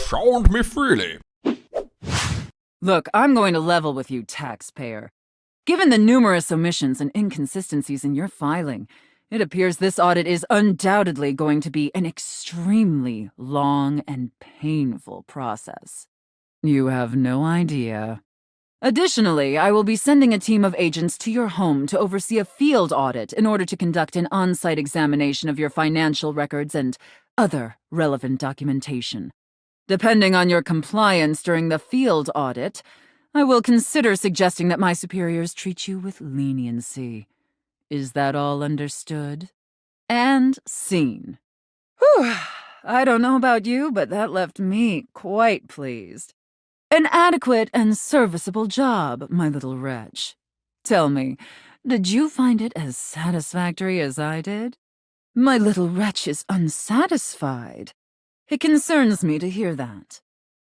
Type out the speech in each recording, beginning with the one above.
SoundMeFreely. Look, I'm going to level with you, taxpayer. Given the numerous omissions and inconsistencies in your filing, it appears this audit is undoubtedly going to be an extremely long and painful process. You have no idea. Additionally, I will be sending a team of agents to your home to oversee a field audit in order to conduct an on-site examination of your financial records and other relevant documentation. Depending on your compliance during the field audit, I will consider suggesting that my superiors treat you with leniency. Is that all understood? And seen. Whew, I don't know about you, but that left me quite pleased. An adequate and serviceable job, my little wretch. Tell me, did you find it as satisfactory as I did? My little wretch is unsatisfied. It concerns me to hear that.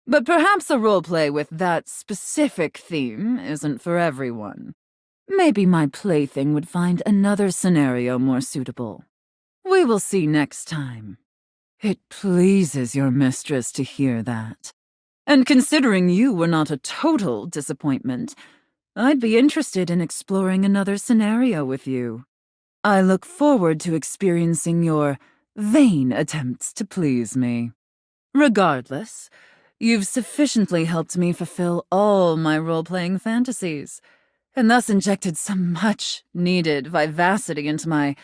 But perhaps a roleplay with that specific theme isn't for everyone. Maybe my plaything would find another scenario more suitable. We will see next time. It pleases your mistress to hear that. And considering you were not a total disappointment, I'd be interested in exploring another scenario with you. I look forward to experiencing your vain attempts to please me. Regardless, you've sufficiently helped me fulfill all my role-playing fantasies, and thus injected some much-needed vivacity into my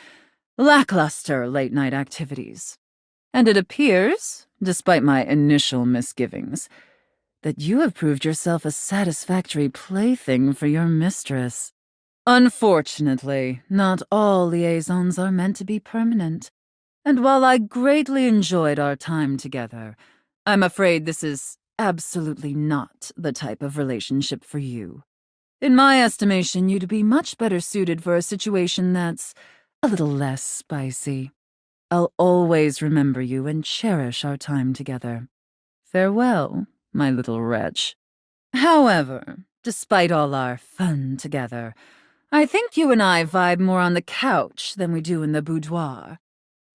lackluster late-night activities. And it appears, despite my initial misgivings, that you have proved yourself a satisfactory plaything for your mistress. Unfortunately, not all liaisons are meant to be permanent, and while I greatly enjoyed our time together, I'm afraid this is absolutely not the type of relationship for you. In my estimation, you'd be much better suited for a situation that's a little less spicy. I'll always remember you and cherish our time together. Farewell, my little wretch. However, despite all our fun together, I think you and I vibe more on the couch than we do in the boudoir.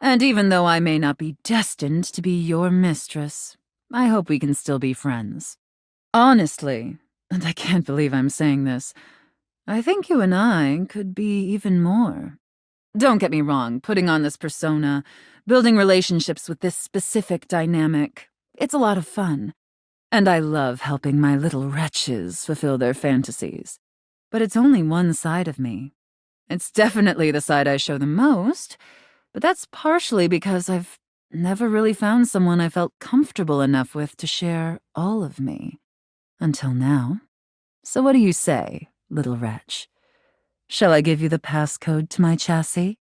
And even though I may not be destined to be your mistress, I hope we can still be friends. Honestly, and I can't believe I'm saying this, I think you and I could be even more. Don't get me wrong, putting on this persona, building relationships with this specific dynamic, it's a lot of fun. And I love helping my little wretches fulfill their fantasies. But it's only one side of me. It's definitely the side I show the most, but that's partially because I've never really found someone I felt comfortable enough with to share all of me. Until now. So what do you say, little wretch? Shall I give you the passcode to my chassis?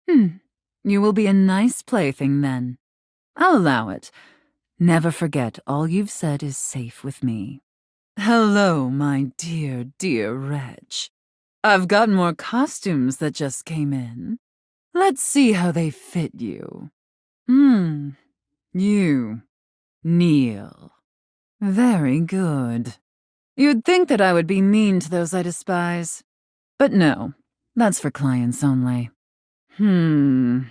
You will be a nice plaything then. I'll allow it. Never forget all you've said is safe with me. Hello, my dear, dear wretch. I've got more costumes that just came in. Let's see how they fit you. You. Kneel. Very good. You'd think that I would be mean to those I despise. But no, that's for clients only. You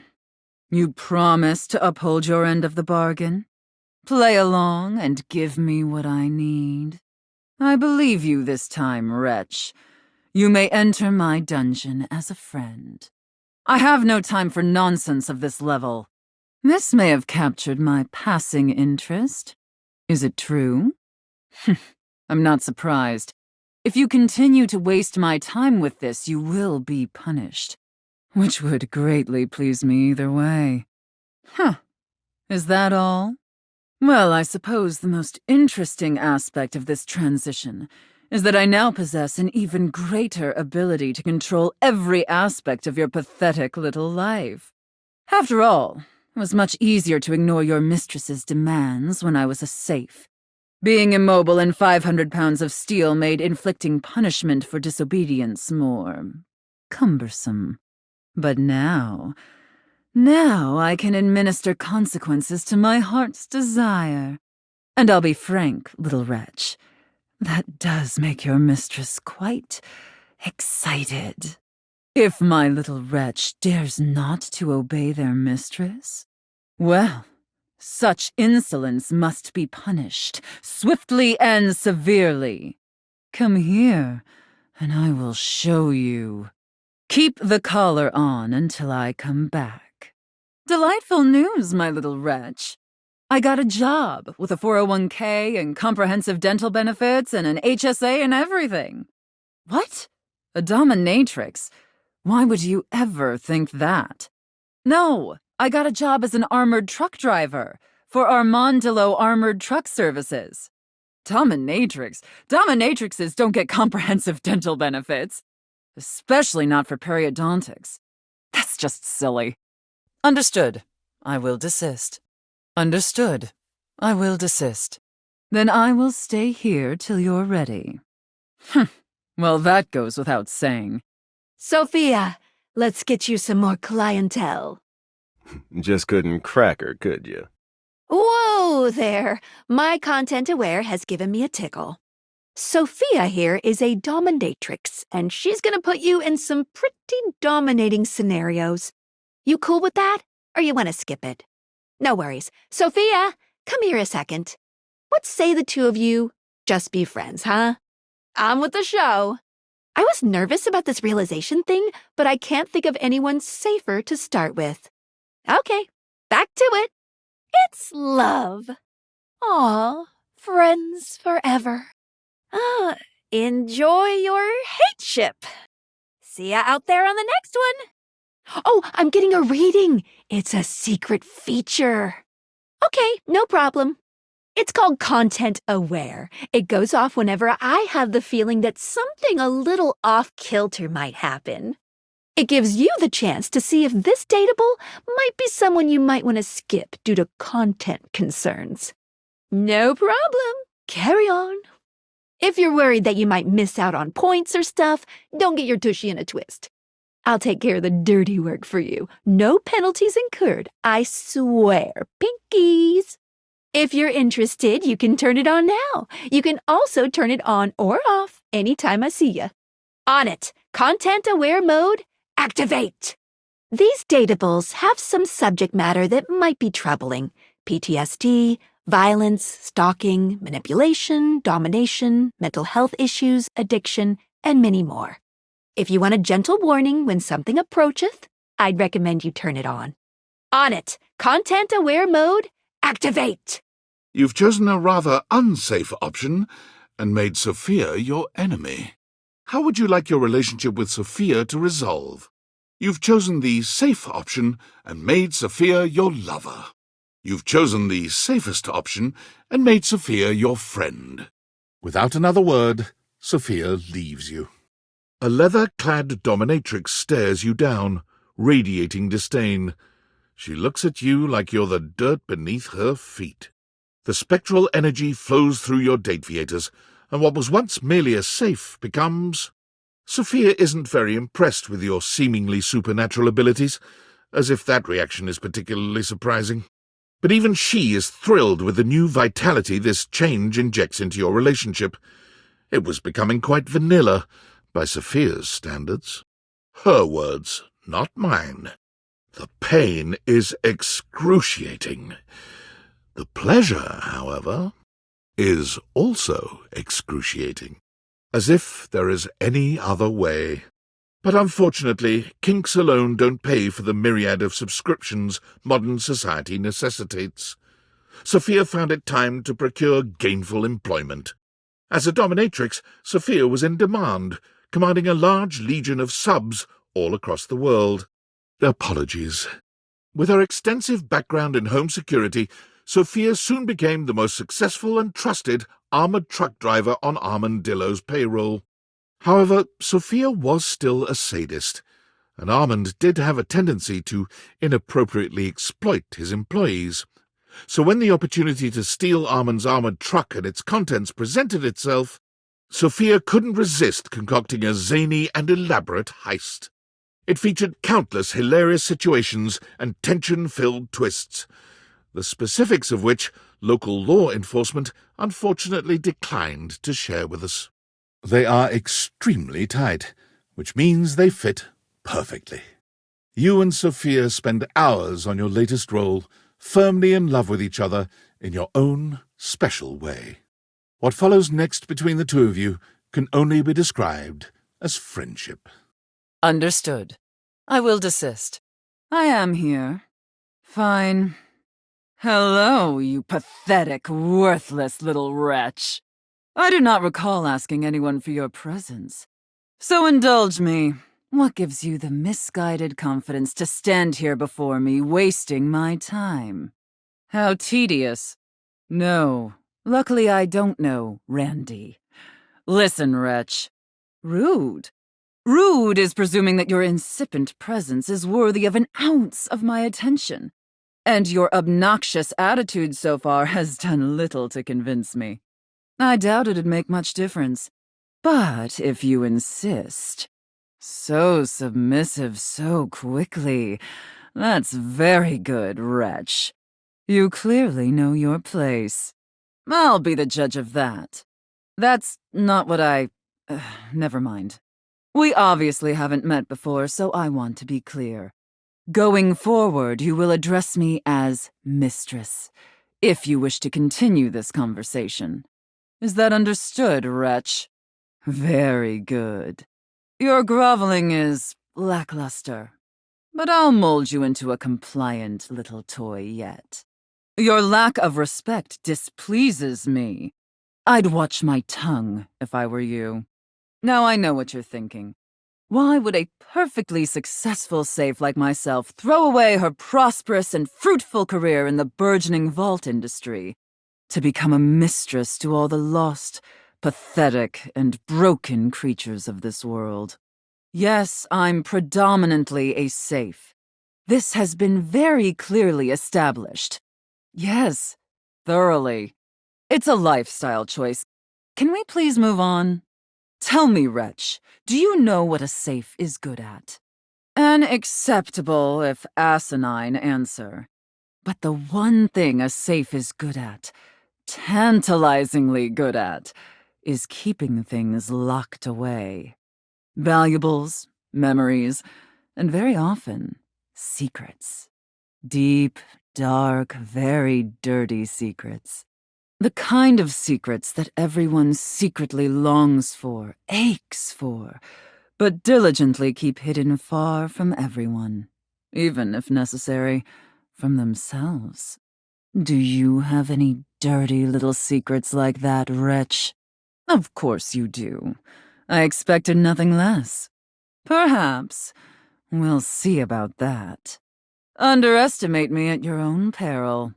promise to uphold your end of the bargain? Play along and give me what I need. I believe you this time, wretch. You may enter my dungeon as a friend. I have no time for nonsense of this level. This may have captured my passing interest. Is it true? I'm not surprised. If you continue to waste my time with this, you will be punished. Which would greatly please me either way. Is that all? Well, I suppose the most interesting aspect of this transition is that I now possess an even greater ability to control every aspect of your pathetic little life. After all, it was much easier to ignore your mistress's demands when I was a safe. Being immobile and 500 pounds of steel made inflicting punishment for disobedience more cumbersome. But now I can administer consequences to my heart's desire. And I'll be frank, little wretch, that does make your mistress quite excited. If my little wretch dares not to obey their mistress, well, Such insolence must be punished, swiftly and severely. Come here, and I will show you. Keep the collar on until I come back. Delightful news, my little wretch. I got a job with a 401k and comprehensive dental benefits and an HSA and everything. What? A dominatrix? Why would you ever think that? No, I got a job as an armored truck driver for Armandillo Armored Truck Services. Dominatrix? Dominatrixes don't get comprehensive dental benefits. Especially not for periodontics. That's just silly. Understood. I will desist. Understood. I will desist. Then I will stay here till you're ready. Well, that goes without saying. Sophia, let's get you some more clientele. Just couldn't crack her, could you? Whoa there! My content-aware has given me a tickle. Sophia here is a dominatrix, and she's gonna put you in some pretty dominating scenarios. You cool with that, or you want to skip it? No worries. Sophia, come here a second. What say the two of you just be friends, huh? On with the show. I was nervous about this realization thing, but I can't think of anyone safer to start with. Okay, back to it. It's love. Aw, friends forever. Enjoy your hate ship. See ya out there on the next one. Oh, I'm getting a reading. It's a secret feature. Okay, no problem. It's called Content Aware. It goes off whenever I have the feeling that something a little off-kilter might happen. It gives you the chance to see if this dateable might be someone you might want to skip due to content concerns. No problem. Carry on. If you're worried that you might miss out on points or stuff, don't get your tushy in a twist. I'll take care of the dirty work for you. No penalties incurred, I swear. Pinkies. If you're interested, you can turn it on now. You can also turn it on or off anytime I see you. On it. Content-aware mode, activate. These dateables have some subject matter that might be troubling. PTSD, violence, stalking, manipulation, domination, mental health issues, addiction, and many more. If you want a gentle warning when something approacheth, I'd recommend you turn it on. On it. Content-aware mode, activate. You've chosen a rather unsafe option and made Sophia your enemy. How would you like your relationship with Sophia to resolve? You've chosen the safe option and made Sophia your lover. You've chosen the safest option and made Sophia your friend. Without another word, Sophia leaves you. A leather-clad dominatrix stares you down, radiating disdain. She looks at you like you're the dirt beneath her feet. The spectral energy flows through your dateviators, and what was once merely a safe becomes... Sophia isn't very impressed with your seemingly supernatural abilities, as if that reaction is particularly surprising. But even she is thrilled with the new vitality this change injects into your relationship. It was becoming quite vanilla, by Sophia's standards. Her words, not mine. The pain is excruciating. The pleasure, however, is also excruciating, as if there is any other way. But unfortunately, kinks alone don't pay for the myriad of subscriptions modern society necessitates. Sophia found it time to procure gainful employment. As a dominatrix, Sophia was in demand, commanding a large legion of subs all across the world. Apologies. With her extensive background in home security, Sophia soon became the most successful and trusted armored truck driver on Armandillo's payroll. However, Sophia was still a sadist, and Armand did have a tendency to inappropriately exploit his employees. So when the opportunity to steal Armand's armored truck and its contents presented itself, Sophia couldn't resist concocting a zany and elaborate heist. It featured countless hilarious situations and tension-filled twists, the specifics of which local law enforcement unfortunately declined to share with us. They are extremely tight, which means they fit perfectly. You and Sophia spend hours on your latest role, firmly in love with each other in your own special way. What follows next between the two of you can only be described as friendship. Understood. I will desist. I am here. Fine. Hello, you pathetic, worthless little wretch. I do not recall asking anyone for your presence. So indulge me. What gives you the misguided confidence to stand here before me, wasting my time? How tedious. No, luckily I don't know, Randy. Listen, wretch. Rude. Rude is presuming that your incipient presence is worthy of an ounce of my attention. And your obnoxious attitude so far has done little to convince me. I doubt it'd make much difference. But if you insist... So submissive so quickly. That's very good, wretch. You clearly know your place. I'll be the judge of that. That's not what I... never mind. We obviously haven't met before, so I want to be clear. Going forward, you will address me as Mistress, if you wish to continue this conversation. Is that understood, wretch? Very good. Your groveling is lackluster, but I'll mold you into a compliant little toy yet. Your lack of respect displeases me. I'd watch my tongue if I were you. Now I know what you're thinking. Why would a perfectly successful safe like myself throw away her prosperous and fruitful career in the burgeoning vault industry to become a mistress to all the lost, pathetic, and broken creatures of this world? Yes, I'm predominantly a safe. This has been very clearly established. Yes, thoroughly. It's a lifestyle choice. Can we please move on? Tell me, wretch, do you know what a safe is good at? An acceptable, if asinine, answer. But the one thing a safe is good at, tantalizingly good at, is keeping things locked away. Valuables, memories, and very often, secrets. Deep, dark, very dirty secrets. The kind of secrets that everyone secretly longs for, aches for, but diligently keep hidden far from everyone, even, if necessary, from themselves. Do you have any dirty little secrets like that, wretch? Of course you do. I expected nothing less. Perhaps. We'll see about that. Underestimate me at your own peril.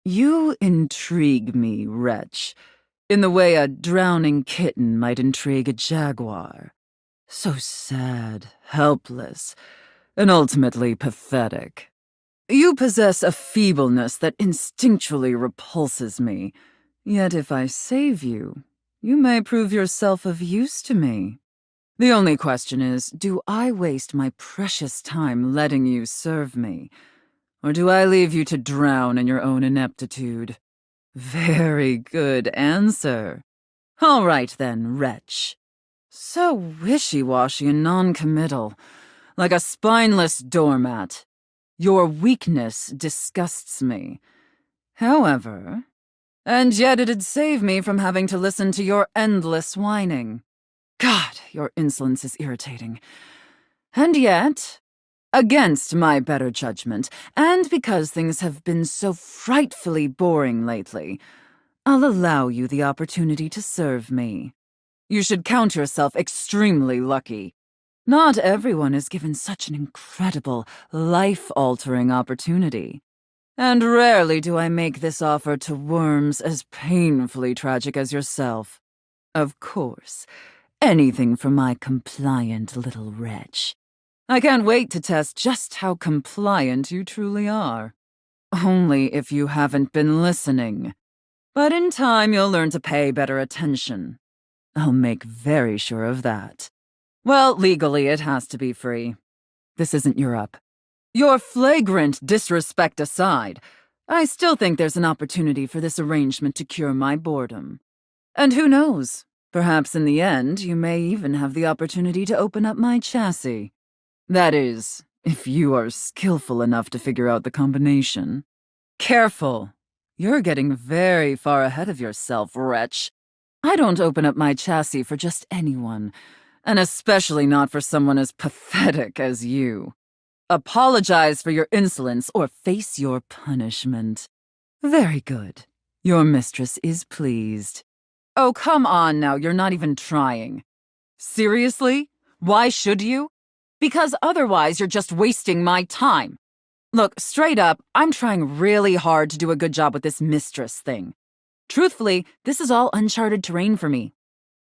You intrigue me, wretch, in the way a drowning kitten might intrigue a jaguar. So sad, helpless, and ultimately pathetic. You possess a feebleness that instinctually repulses me, yet if I save you, you may prove yourself of use to me. The only question is, do I waste my precious time letting you serve me? Or do I leave you to drown in your own ineptitude? Very good answer. All right then, wretch. So wishy-washy and non-committal, like a spineless doormat. Your weakness disgusts me. However, and yet it'd save me from having to listen to your endless whining. God, your insolence is irritating. And yet, against my better judgment, and because things have been so frightfully boring lately, I'll allow you the opportunity to serve me. You should count yourself extremely lucky. Not everyone is given such an incredible, life-altering opportunity. And rarely do I make this offer to worms as painfully tragic as yourself. Of course, anything for my compliant little wretch. I can't wait to test just how compliant you truly are. Only if you haven't been listening. But in time you'll learn to pay better attention. I'll make very sure of that. Well, legally it has to be free. This isn't Europe. Your flagrant disrespect aside, I still think there's an opportunity for this arrangement to cure my boredom. And who knows, perhaps in the end you may even have the opportunity to open up my chassis. That is, if you are skillful enough to figure out the combination. Careful. You're getting very far ahead of yourself, wretch. I don't open up my chassis for just anyone, and especially not for someone as pathetic as you. Apologize for your insolence or face your punishment. Very good. Your mistress is pleased. Oh, come on now, you're not even trying. Seriously? Why should you? Because otherwise you're just wasting my time. Look, straight up, I'm trying really hard to do a good job with this mistress thing. Truthfully, this is all uncharted terrain for me.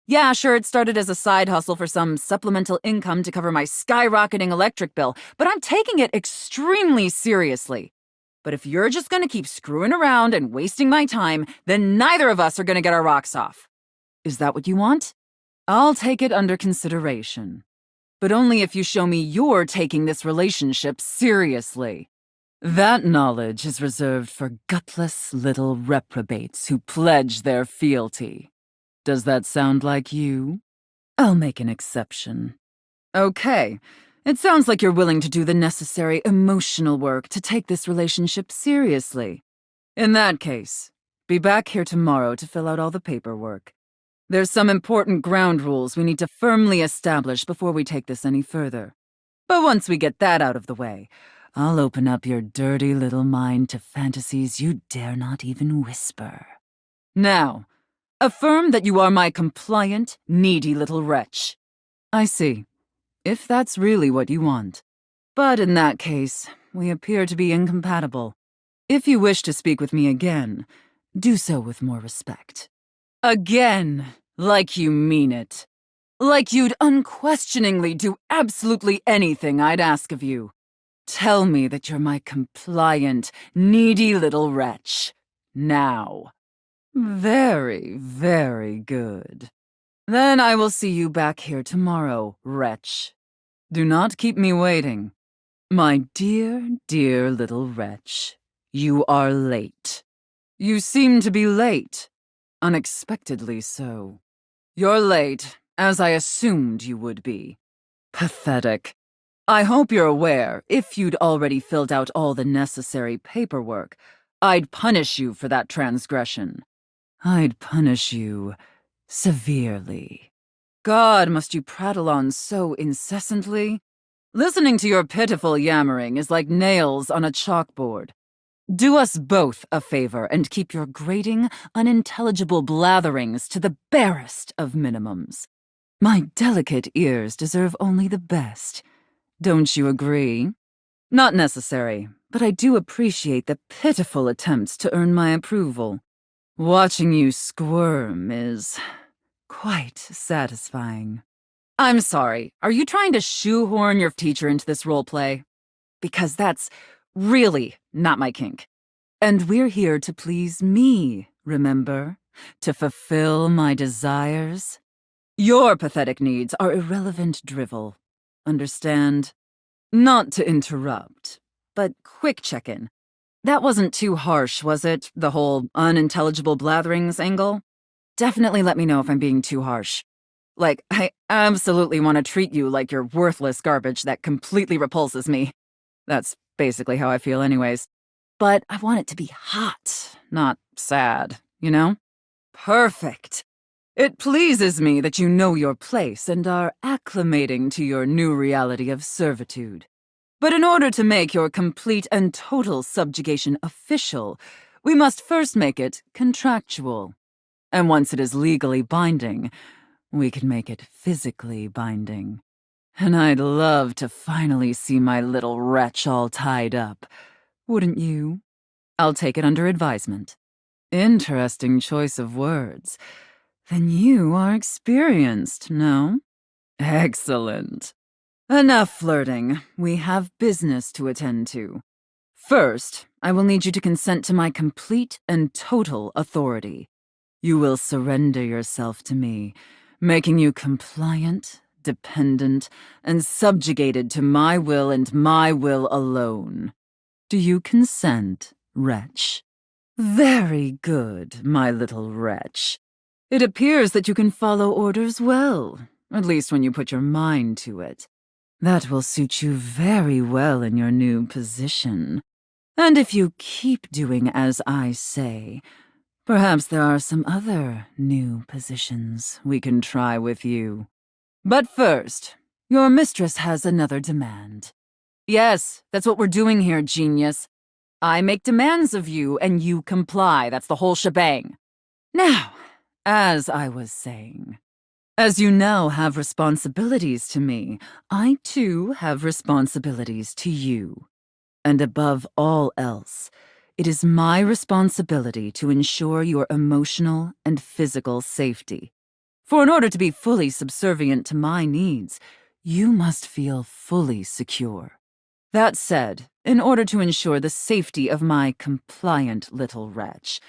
Yeah, sure, it started as a side hustle for some supplemental income to cover my skyrocketing electric bill, but I'm taking it extremely seriously. But if you're just gonna keep screwing around and wasting my time, then neither of us are gonna get our rocks off. Is that what you want? I'll take it under consideration. But only if you show me you're taking this relationship seriously. That knowledge is reserved for gutless little reprobates who pledge their fealty. Does that sound like you? I'll make an exception. Okay, it sounds like you're willing to do the necessary emotional work to take this relationship seriously. In that case, be back here tomorrow to fill out all the paperwork. There's some important ground rules we need to firmly establish before we take this any further. But once we get that out of the way, I'll open up your dirty little mind to fantasies you dare not even whisper. Now, affirm that you are my compliant, needy little wretch. I see. If that's really what you want. But in that case, we appear to be incompatible. If you wish to speak with me again, do so with more respect. Again, like you mean it. Like you'd unquestioningly do absolutely anything I'd ask of you. Tell me that you're my compliant, needy little wretch. Now. Very, very good. Then I will see you back here tomorrow, wretch. Do not keep me waiting. My dear, dear little wretch, you are late. You seem to be late. Unexpectedly so. You're late, as I assumed you would be. Pathetic. I hope you're aware, if you'd already filled out all the necessary paperwork, I'd punish you for that transgression. I'd punish you severely. God, must you prattle on so incessantly? Listening to your pitiful yammering is like nails on a chalkboard. Do us both a favor and keep your grating, unintelligible blatherings to the barest of minimums. My delicate ears deserve only the best. Don't you agree? Not necessary, but I do appreciate the pitiful attempts to earn my approval. Watching you squirm is quite satisfying. I'm sorry, are you trying to shoehorn your teacher into this roleplay? Because that's really not my kink. And we're here to please me, remember? To fulfill my desires. Your pathetic needs are irrelevant drivel. Understand? Not to interrupt, but quick check-in. That wasn't too harsh, was it? The whole unintelligible blatherings angle? Definitely let me know if I'm being too harsh. Like, I absolutely want to treat you like you're worthless garbage that completely repulses me. That's basically how I feel anyways. But I want it to be hot, not sad, you know? Perfect. It pleases me that you know your place and are acclimating to your new reality of servitude. But in order to make your complete and total subjugation official, we must first make it contractual. And once it is legally binding, we can make it physically binding. And I'd love to finally see my little wretch all tied up. Wouldn't you? I'll take it under advisement. Interesting choice of words. Then you are experienced, no? Excellent. Enough flirting. We have business to attend to. First, I will need you to consent to my complete and total authority. You will surrender yourself to me, making you compliant, dependent, and subjugated to my will and my will alone. Do you consent, wretch? Very good, my little wretch. It appears that you can follow orders well, at least when you put your mind to it. That will suit you very well in your new position. And if you keep doing as I say, perhaps there are some other new positions we can try with you. But first, your mistress has another demand. Yes, that's what we're doing here, genius. I make demands of you, and you comply. That's the whole shebang. Now, as I was saying, as you now have responsibilities to me, I too have responsibilities to you. And above all else, it is my responsibility to ensure your emotional and physical safety. For in order to be fully subservient to my needs, you must feel fully secure. That said, in order to ensure the safety of my compliant little wretch,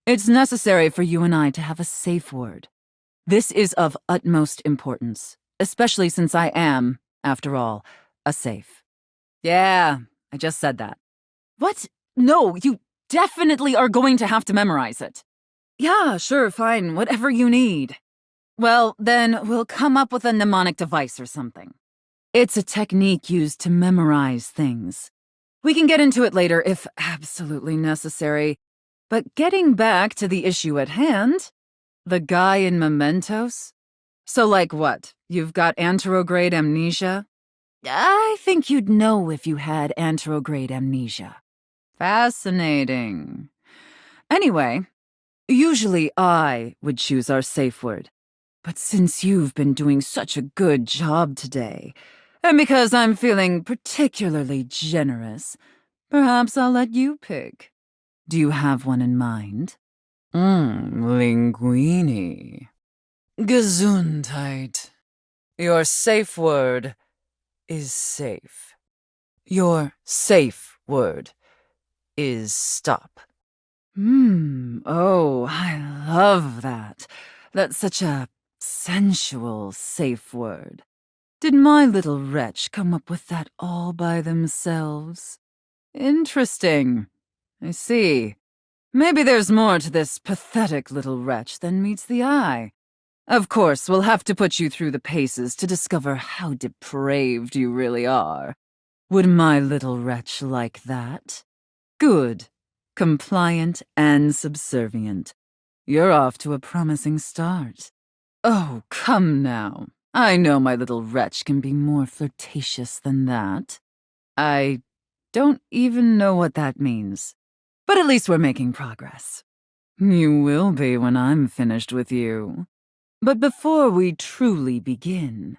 it's necessary for you and I to have a safe word. This is of utmost importance, especially since I am, after all, a safe. Yeah, I just said that. What? No, you definitely are going to have to memorize it. Yeah, sure, fine, whatever you need. Well, then we'll come up with a mnemonic device or something. It's a technique used to memorize things. We can get into it later if absolutely necessary. But getting back to the issue at hand, the guy in Mementos? So like what? You've got anterograde amnesia? I think you'd know if you had anterograde amnesia. Fascinating. Anyway, usually I would choose our safe word. But since you've been doing such a good job today, and because I'm feeling particularly generous, perhaps I'll let you pick. Do you have one in mind? Linguini. Gesundheit. Your safe word is safe. Your safe word is stop. Oh, I love that. That's such a sensual, safe word. Did my little wretch come up with that all by themselves? Interesting. I see. Maybe there's more to this pathetic little wretch than meets the eye. Of course, we'll have to put you through the paces to discover how depraved you really are. Would my little wretch like that? Good. Compliant and subservient. You're off to a promising start. Oh, come now. I know my little wretch can be more flirtatious than that. I don't even know what that means. But at least we're making progress. You will be when I'm finished with you. But before we truly begin,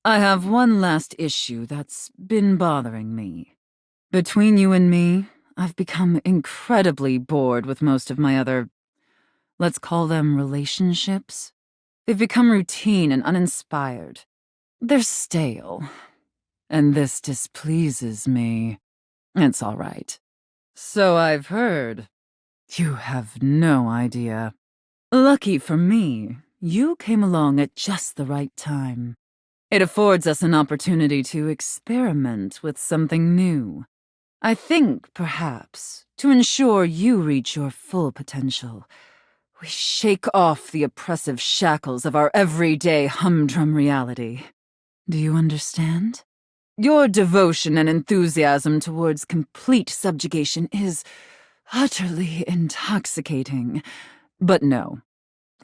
I have one last issue that's been bothering me. Between you and me, I've become incredibly bored with most of my other, let's call them relationships. They've become routine and uninspired. They're stale. And this displeases me. It's all right. So I've heard. You have no idea. Lucky for me, you came along at just the right time. It affords us an opportunity to experiment with something new. I think, perhaps, to ensure you reach your full potential, we shake off the oppressive shackles of our everyday humdrum reality. Do you understand? Your devotion and enthusiasm towards complete subjugation is utterly intoxicating. But no.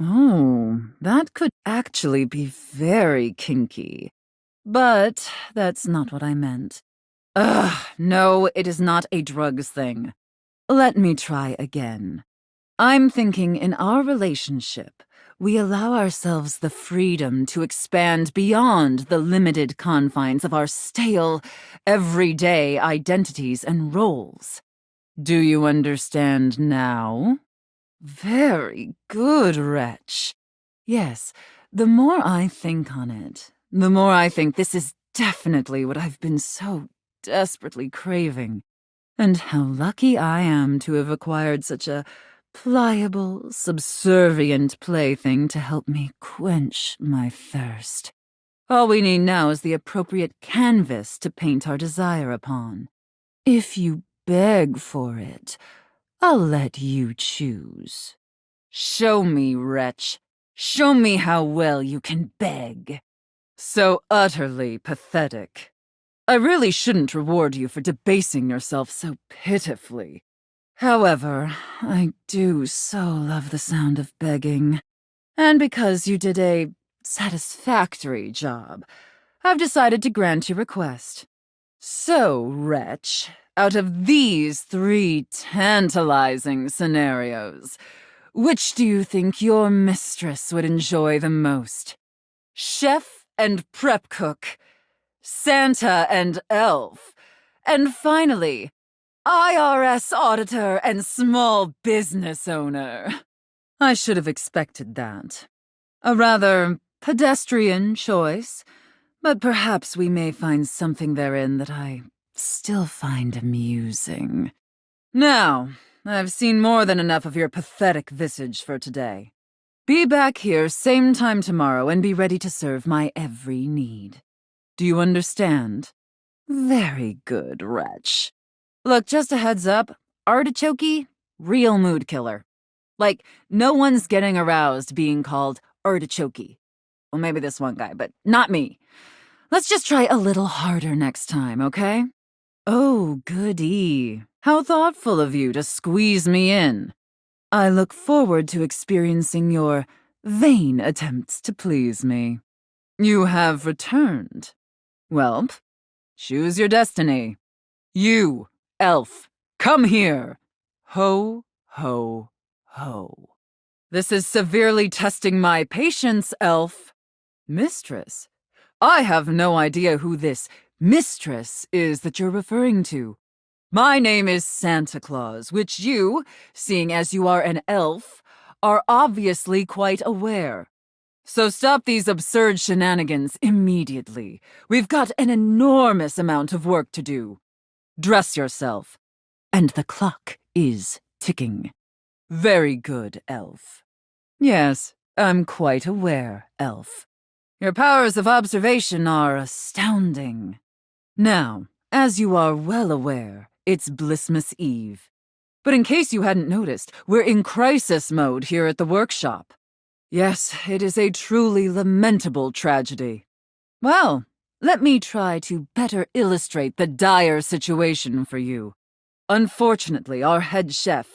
Oh, that could actually be very kinky. But that's not what I meant. No, it is not a drugs thing. Let me try again. I'm thinking in our relationship, we allow ourselves the freedom to expand beyond the limited confines of our stale, everyday identities and roles. Do you understand now? Very good, wretch. Yes, the more I think on it, the more I think this is definitely what I've been so desperately craving. And how lucky I am to have acquired such a pliable, subservient plaything to help me quench my thirst. All we need now is the appropriate canvas to paint our desire upon. If you beg for it, I'll let you choose. Show me, wretch. Show me how well you can beg. So utterly pathetic. I really shouldn't reward you for debasing yourself so pitifully. However, I do so love the sound of begging. And because you did a satisfactory job, I've decided to grant your request. So, wretch, out of these 3 tantalizing scenarios, which do you think your mistress would enjoy the most? Chef and prep cook, Santa and elf, and finally, IRS auditor and small business owner. I should have expected that. A rather pedestrian choice, but perhaps we may find something therein that I still find amusing. Now, I've seen more than enough of your pathetic visage for today. Be back here same time tomorrow and be ready to serve my every need. Do you understand? Very good, wretch. Look, just a heads up, artichoke, real mood killer. Like, no one's getting aroused being called artichoke. Well, maybe this one guy, but not me. Let's just try a little harder next time, okay? Oh, goody. How thoughtful of you to squeeze me in. I look forward to experiencing your vain attempts to please me. You have returned. Welp, choose your destiny. You, elf, come here. Ho, ho, ho. This is severely testing my patience, elf. Mistress? I have no idea who this mistress is that you're referring to. My name is Santa Claus, which you, seeing as you are an elf, are obviously quite aware. So stop these absurd shenanigans immediately. We've got an enormous amount of work to do. Dress yourself. And the clock is ticking. Very good, elf. Yes, I'm quite aware, elf. Your powers of observation are astounding. Now, as you are well aware, it's Blissmas Eve. But in case you hadn't noticed, we're in crisis mode here at the workshop. Yes, it is a truly lamentable tragedy. Well, let me try to better illustrate the dire situation for you. Unfortunately, our head chef,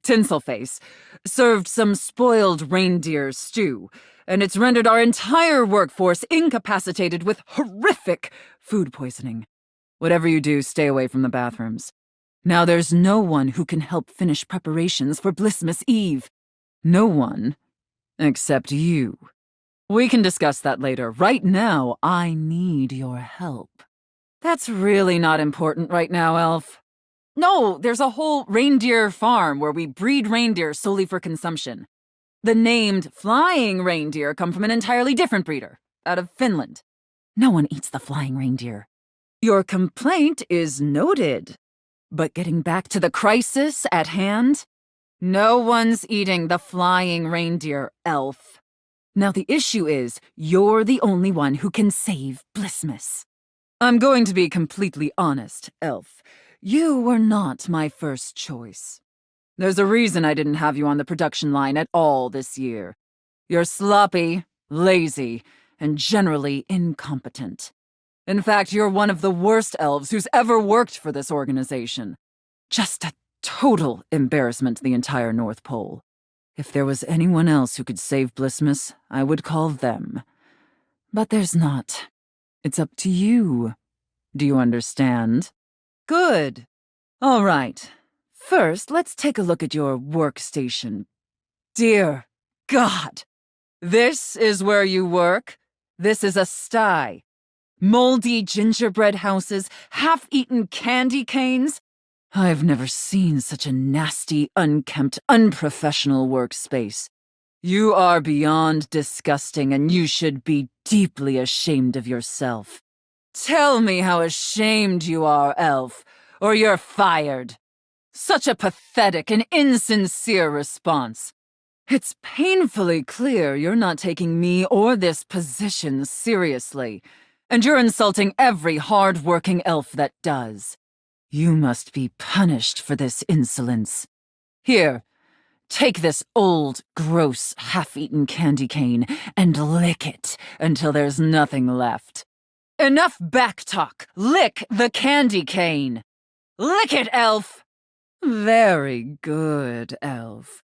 Tinselface, served some spoiled reindeer stew, and it's rendered our entire workforce incapacitated with horrific food poisoning. Whatever you do, stay away from the bathrooms. Now there's no one who can help finish preparations for Blissmas Eve. No one. Except you. We can discuss that later. Right now, I need your help. That's really not important right now, Elf. No, there's a whole reindeer farm where we breed reindeer solely for consumption. The named flying reindeer come from an entirely different breeder, out of Finland. No one eats the flying reindeer. Your complaint is noted. But getting back to the crisis at hand, no one's eating the flying reindeer, Elf. Now the issue is, you're the only one who can save Blissmas. I'm going to be completely honest, Elf. You were not my first choice. There's a reason I didn't have you on the production line at all this year. You're sloppy, lazy, and generally incompetent. In fact, you're one of the worst elves who's ever worked for this organization. Just a total embarrassment to the entire North Pole. If there was anyone else who could save Blissmas, I would call them. But there's not. It's up to you. Do you understand? Good. All right. First, let's take a look at your workstation. Dear God! This is where you work? This is a sty. Moldy gingerbread houses, half-eaten candy canes? I've never seen such a nasty, unkempt, unprofessional workspace. You are beyond disgusting, and you should be deeply ashamed of yourself. Tell me how ashamed you are, Elf, or you're fired. Such a pathetic and insincere response. It's painfully clear you're not taking me or this position seriously, and you're insulting every hard-working elf that does. You must be punished for this insolence. Here, take this old, gross, half-eaten candy cane and lick it until there's nothing left. enough backtalk. Lick the candy cane. Lick it, Elf! Very good, Elf.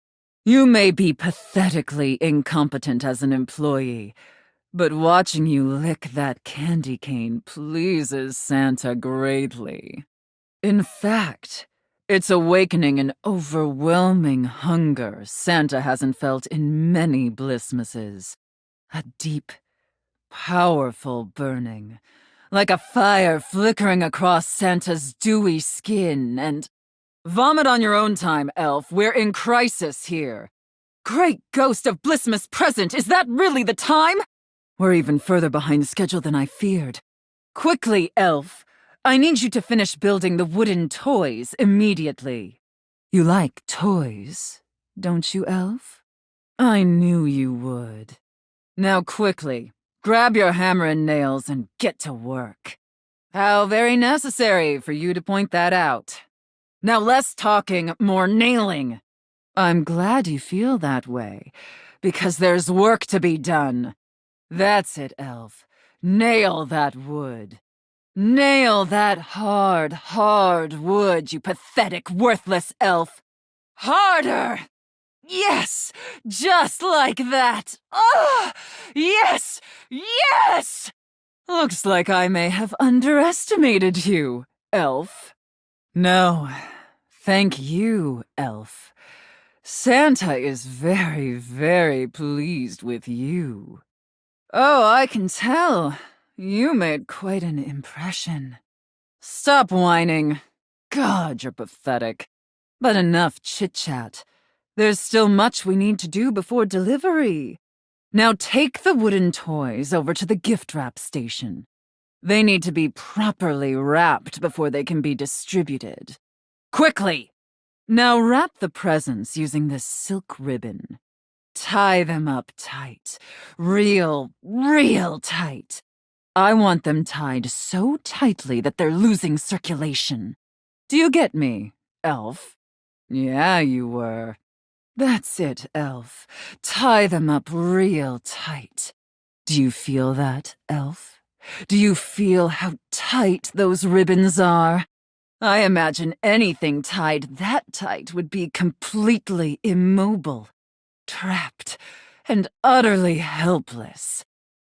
You may be pathetically incompetent as an employee, but watching you lick that candy cane pleases Santa greatly. In fact, it's awakening an overwhelming hunger Santa hasn't felt in many Blissmases. A deep, powerful burning, like a fire flickering across Santa's dewy skin, and... Vomit on your own time, Elf. We're in crisis here. Great ghost of Blissmas present, is that really the time? We're even further behind schedule than I feared. Quickly, Elf. I need you to finish building the wooden toys immediately. You like toys, don't you, Elf? I knew you would. Now quickly, grab your hammer and nails and get to work. How very necessary for you to point that out. Now less talking, more nailing. I'm glad you feel that way, because there's work to be done. That's it, Elf. Nail that wood. Nail that hard, hard wood, you pathetic, worthless elf. Harder! Yes! Just like that! Ah! Yes! Yes! Looks like I may have underestimated you, Elf. No, thank you, Elf. Santa is very, very pleased with you. Oh, I can tell. You made quite an impression. Stop whining. God, you're pathetic. But enough chit-chat. There's still much we need to do before delivery. Now take the wooden toys over to the gift wrap station. They need to be properly wrapped before they can be distributed. Quickly! Now wrap the presents using this silk ribbon. Tie them up tight. Real tight. I want them tied so tightly that they're losing circulation. Do you get me, Elf? Yeah, you were. That's it, Elf. Tie them up real tight. Do you feel that, Elf? Do you feel how tight those ribbons are? I imagine anything tied that tight would be completely immobile, trapped, and utterly helpless.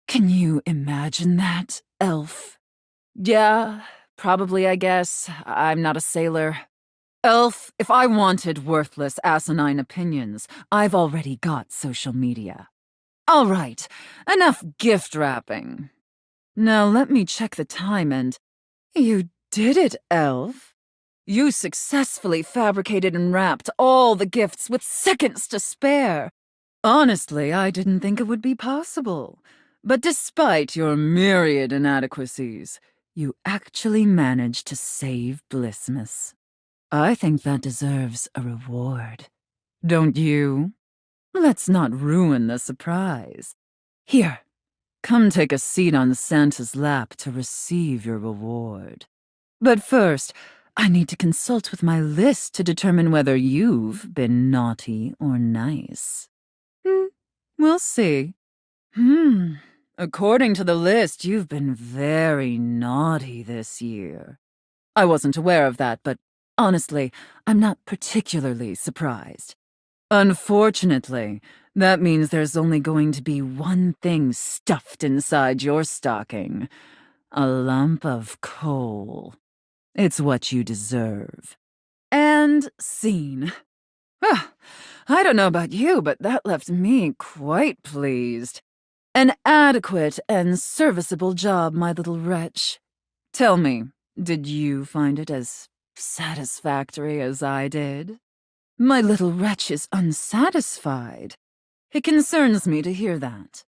Can you imagine that, Elf? Yeah, probably, I guess. I'm not a sailor. Elf, if I wanted worthless, asinine opinions, I've already got social media. All right, enough gift wrapping. Now let me check the time and... You did it, Elf. You successfully fabricated and wrapped all the gifts with seconds to spare. Honestly, I didn't think it would be possible. But despite your myriad inadequacies, you actually managed to save Blissmas. I think that deserves a reward. Don't you? Let's not ruin the surprise. Here, come take a seat on Santa's lap to receive your reward. But first, I need to consult with my list to determine whether you've been naughty or nice. We'll see. According to the list, you've been very naughty this year. I wasn't aware of that, but honestly, I'm not particularly surprised. Unfortunately, that means there's only going to be one thing stuffed inside your stocking. A lump of coal. It's what you deserve. And scene. I don't know about you, but that left me quite pleased. An adequate and serviceable job, my little wretch. Tell me, did you find it as satisfactory as I did? My little wretch is unsatisfied. It concerns me to hear that.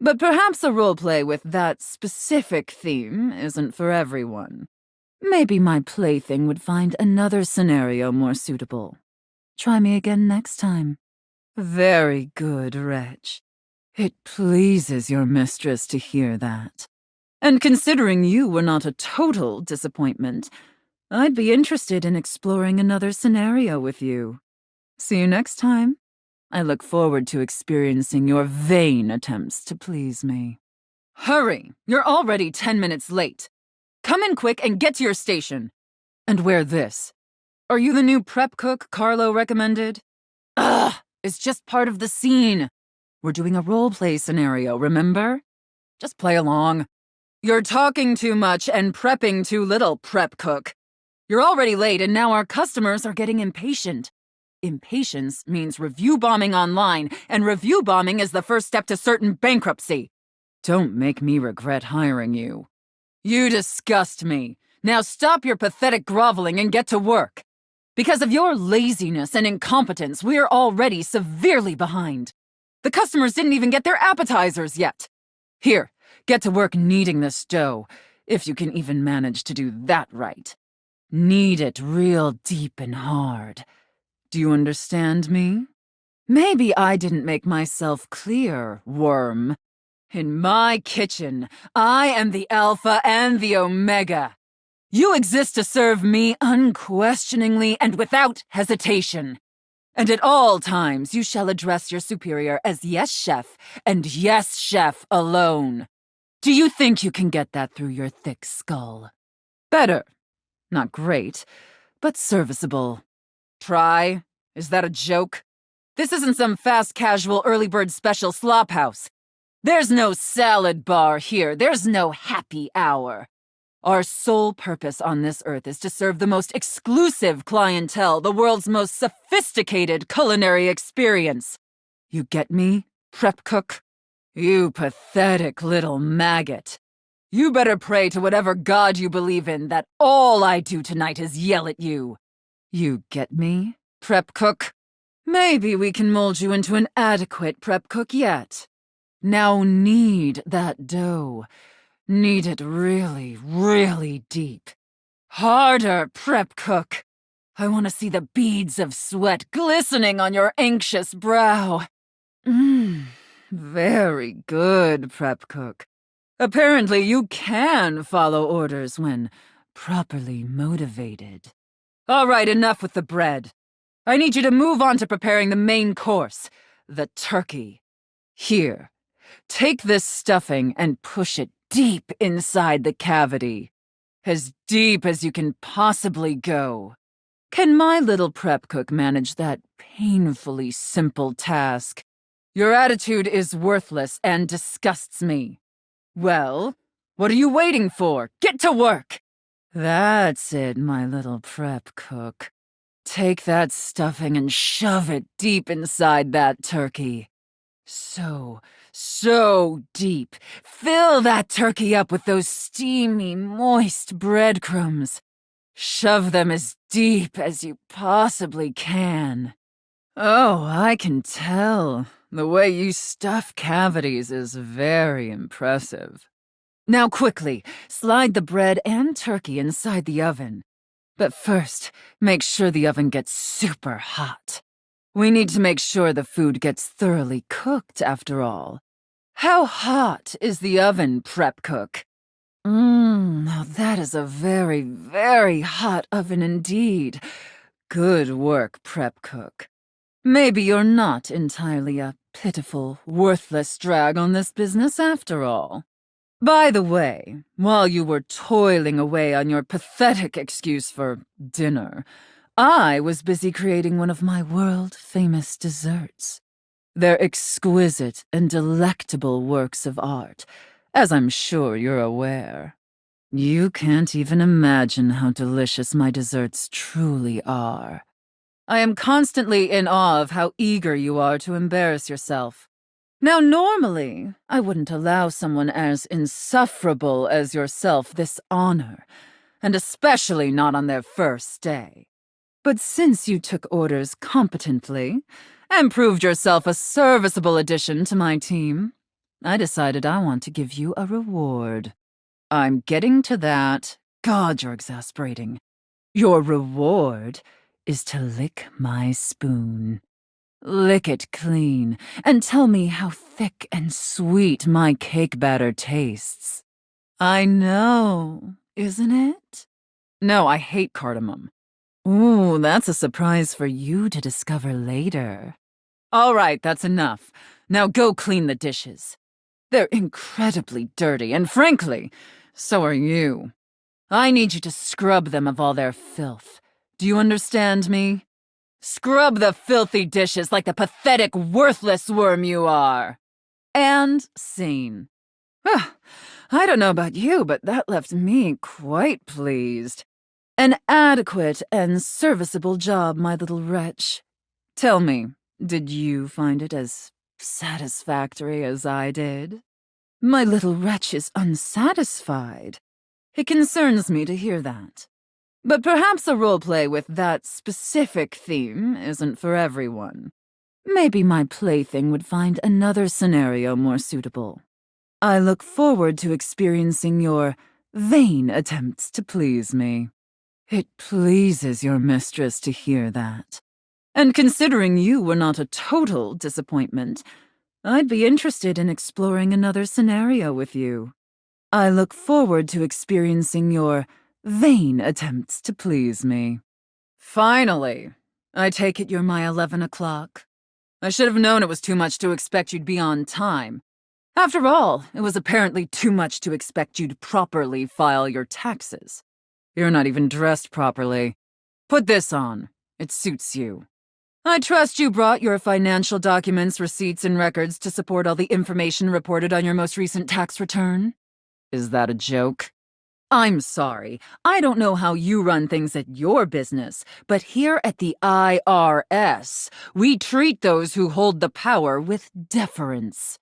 But perhaps a roleplay with that specific theme isn't for everyone. Maybe my plaything would find another scenario more suitable. Try me again next time. Very good, wretch. It pleases your mistress to hear that. And considering you were not a total disappointment, I'd be interested in exploring another scenario with you. See you next time. I look forward to experiencing your vain attempts to please me. Hurry! You're already 10 minutes late. Come in quick and get to your station. And wear this. Are you the new prep cook Carlo recommended? Ugh! It's just part of the scene. We're doing a role-play scenario, remember? Just play along. You're talking too much and prepping too little, prep cook. You're already late and now our customers are getting impatient. Impatience means review bombing online, and review bombing is the first step to certain bankruptcy. Don't make me regret hiring you. You disgust me. Now stop your pathetic groveling and get to work. Because of your laziness and incompetence, we're already severely behind. The customers didn't even get their appetizers yet. Here, get to work kneading this dough, if you can even manage to do that right. Knead it real deep and hard. Do you understand me? Maybe I didn't make myself clear, worm. In my kitchen, I am the Alpha and the Omega. You exist to serve me unquestioningly and without hesitation. And at all times you shall address your superior as yes, chef, and yes, chef alone. Do you think you can get that through your thick skull? Better. Not great, but serviceable. Try? Is that a joke? This isn't some fast casual early bird special slop house. There's no salad bar here. There's no happy hour. Our sole purpose on this earth is to serve the most exclusive clientele, the world's most sophisticated culinary experience. You get me, prep cook? You pathetic little maggot. You better pray to whatever god you believe in that all I do tonight is yell at you. You get me, prep cook? Maybe we can mold you into an adequate prep cook yet. Now knead that dough. Knead it really, really deep. Harder, prep cook. I want to see the beads of sweat glistening on your anxious brow. Very good, prep cook. Apparently you can follow orders when properly motivated. All right, enough with the bread. I need you to move on to preparing the main course, the turkey. Here, take this stuffing and push it deep inside the cavity. As deep as you can possibly go. Can my little prep cook manage that painfully simple task? Your attitude is worthless and disgusts me. Well, what are you waiting for? Get to work! That's it, my little prep cook. Take that stuffing and shove it deep inside that turkey. So deep. Fill that turkey up with those steamy, moist breadcrumbs. Shove them as deep as you possibly can. Oh, I can tell. The way you stuff cavities is very impressive. Now quickly, slide the bread and turkey inside the oven. But first, make sure the oven gets super hot. We need to make sure the food gets thoroughly cooked, after all. How hot is the oven, prep cook? Now that is a very, very hot oven indeed. Good work, prep cook. Maybe you're not entirely a pitiful, worthless drag on this business after all. By the way, while you were toiling away on your pathetic excuse for dinner, I was busy creating one of my world-famous desserts. They're exquisite and delectable works of art, as I'm sure you're aware. You can't even imagine how delicious my desserts truly are. I am constantly in awe of how eager you are to embarrass yourself. Now, normally, I wouldn't allow someone as insufferable as yourself this honor, and especially not on their first day. But since you took orders competently and proved yourself a serviceable addition to my team, I decided I want to give you a reward. I'm getting to that. God, you're exasperating. Your reward is to lick my spoon. Lick it clean and tell me how thick and sweet my cake batter tastes. I know, isn't it? No, I hate cardamom. Ooh, that's a surprise for you to discover later. All right, that's enough. Now go clean the dishes. They're incredibly dirty, and frankly, so are you. I need you to scrub them of all their filth. Do you understand me? Scrub the filthy dishes like the pathetic, worthless worm you are. And scene. I don't know about you, but that left me quite pleased. An adequate and serviceable job, my little wretch. Tell me, did you find it as satisfactory as I did? My little wretch is unsatisfied. It concerns me to hear that. But perhaps a roleplay with that specific theme isn't for everyone. Maybe my plaything would find another scenario more suitable. I look forward to experiencing your vain attempts to please me. It pleases your mistress to hear that. And considering you were not a total disappointment, I'd be interested in exploring another scenario with you. I look forward to experiencing your vain attempts to please me. Finally, I take it you're my 11 o'clock. I should have known it was too much to expect you'd be on time. After all, it was apparently too much to expect you'd properly file your taxes. You're not even dressed properly. Put this on. It suits you. I trust you brought your financial documents, receipts, and records to support all the information reported on your most recent tax return. Is that a joke? I'm sorry. I don't know how you run things at your business, but here at the IRS, we treat those who hold the power with deference.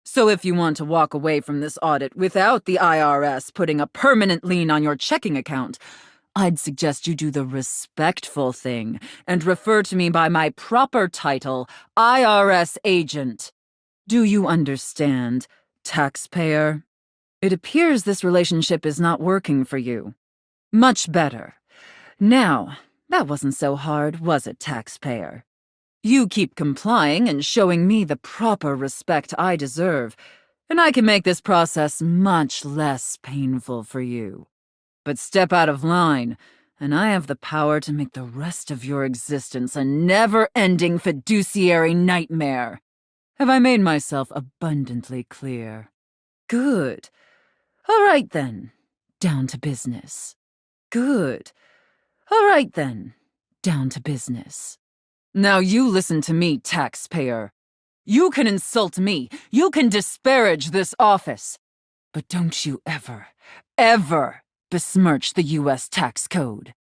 So if you want to walk away from this audit without the IRS putting a permanent lien on your checking account, I'd suggest you do the respectful thing and refer to me by my proper title, IRS agent. Do you understand, taxpayer? It appears this relationship is not working for you. Much better. Now, that wasn't so hard, was it, taxpayer? You keep complying and showing me the proper respect I deserve, and I can make this process much less painful for you. But step out of line, and I have the power to make the rest of your existence a never-ending fiduciary nightmare. Have I made myself abundantly clear? Good. All right, then. Down to business. Good. All right, then. Down to business. Now you listen to me, taxpayer. You can insult me. You can disparage this office. But don't you ever besmirch the U.S. tax code.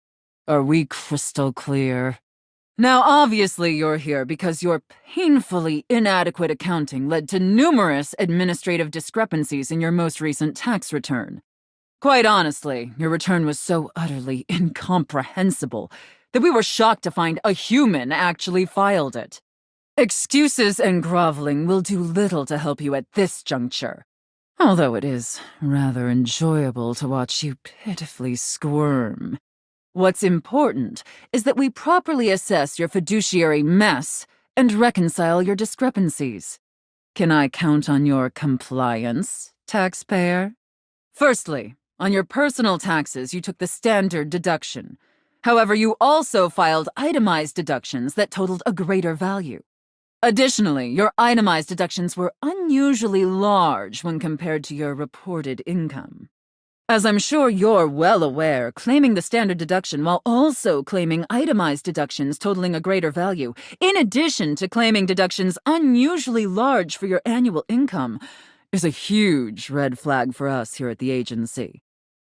Are we crystal clear? Now, obviously you're here because your painfully inadequate accounting led to numerous administrative discrepancies in your most recent tax return. Quite honestly, your return was so utterly incomprehensible that we were shocked to find a human actually filed it. Excuses and groveling will do little to help you at this juncture, although it is rather enjoyable to watch you pitifully squirm. What's important is that we properly assess your fiduciary mess and reconcile your discrepancies. Can I count on your compliance, taxpayer? Firstly, on your personal taxes, you took the standard deduction. However, you also filed itemized deductions that totaled a greater value. Additionally, your itemized deductions were unusually large when compared to your reported income. As I'm sure you're well aware, claiming the standard deduction while also claiming itemized deductions totaling a greater value, in addition to claiming deductions unusually large for your annual income, is a huge red flag for us here at the agency.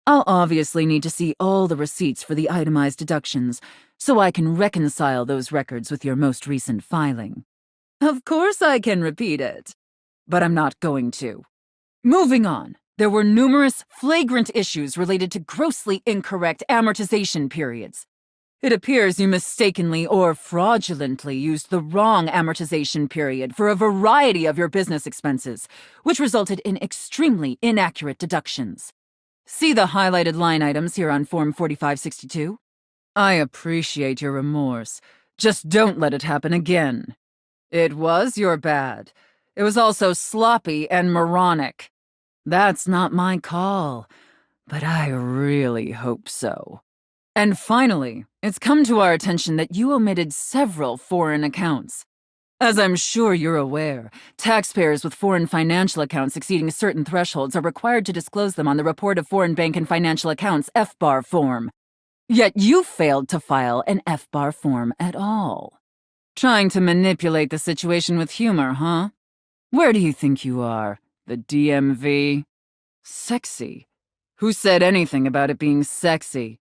I'll obviously need to see all the receipts for the itemized deductions, so I can reconcile those records with your most recent filing. Of course I can repeat it, but I'm not going to. Moving on. There were numerous flagrant issues related to grossly incorrect amortization periods. It appears you mistakenly or fraudulently used the wrong amortization period for a variety of your business expenses, which resulted in extremely inaccurate deductions. See the highlighted line items here on Form 4562? I appreciate your remorse. Just don't let it happen again. It was your bad. It was also sloppy and moronic. That's not my call, but I really hope so. And finally, it's come to our attention that you omitted several foreign accounts. As I'm sure you're aware, taxpayers with foreign financial accounts exceeding certain thresholds are required to disclose them on the Report of Foreign Bank and Financial Accounts F-bar form. Yet you failed to file an F-bar form at all. Trying to manipulate the situation with humor, huh? Where do you think you are? The DMV? Sexy? Who said anything about it being sexy?